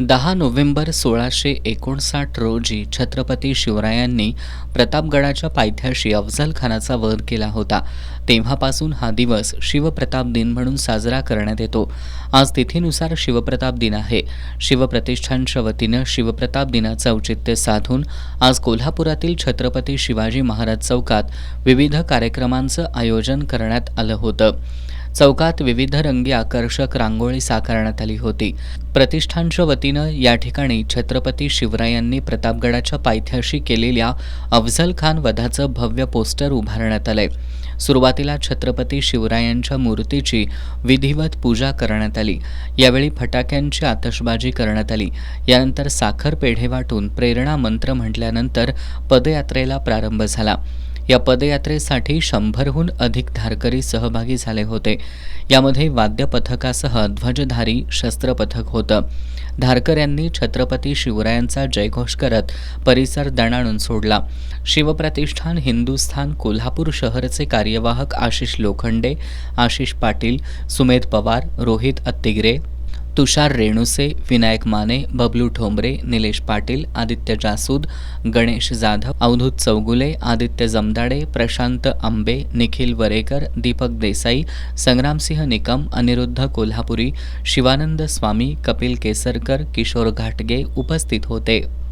10 November 1659 रोजी छत्रपती शिवरायांनी प्रतापगडाच्या पायथ्याशी अफझल खानाचा वध केला होता. तेव्हापासून हा दिवस शिवप्रताप दिन म्हणून साजरा करण्यात येतो. आज तिथीनुसार शिवप्रताप दिन आहे. शिवप्रतिष्ठानच्या वतीनं शिवप्रताप दिनाचं औचित्य साधून आज कोल्हापुरातील छत्रपती शिवाजी महाराज चौकात विविध कार्यक्रमांचं आयोजन करण्यात आलं होतं. चौकात विविध रंगी आकर्षक रांगोळी साकारण्यात आली होती. प्रतिष्ठानच्या वतीनं या ठिकाणी छत्रपती शिवरायांनी प्रतापगडाच्या पायथ्याशी केलेल्या अफझल खान वधाचं भव्य पोस्टर उभारण्यात आलंय. सुरुवातीला छत्रपती शिवरायांच्या मूर्तीची विधिवत पूजा करण्यात आली. यावेळी फटाक्यांची आतषबाजी करण्यात आली. यानंतर साखर पेढे वाटून प्रेरणा मंत्र म्हटल्यानंतर पदयात्रेला प्रारंभ झाला. या पदयात्रेसाठी 100हून अधिक धारकरी सहभागी झाले होते. यामध्ये वाद्य पथकासह ध्वजधारी शस्त्र पथक होतं. धारकऱ्यांनी छत्रपती शिवरायांचा जयघोष करत परिसर दणाणून सोडला. शिवप्रतिष्ठान हिंदुस्थान कोल्हापूर शहरचे कार्यवाहक आशिष लोखंडे, आशिष पाटील, सुमेध पवार, रोहित अत्तिगिरे, तुषार रेणुसे, विनायक माने, बबलू ठोंबरे, निलेश पाटील, आदित्य जासूद, गणेश जाधव, अवधूत चौगुले, आदित्य जमदाडे, प्रशांत आंबे, निखिल वरेकर, दीपक देसाई, संग्रामसिंह निकम, अनिरुद्ध कोल्हापुरी, शिवानंद स्वामी, कपिल केसरकर, किशोर घाटगे उपस्थित होते.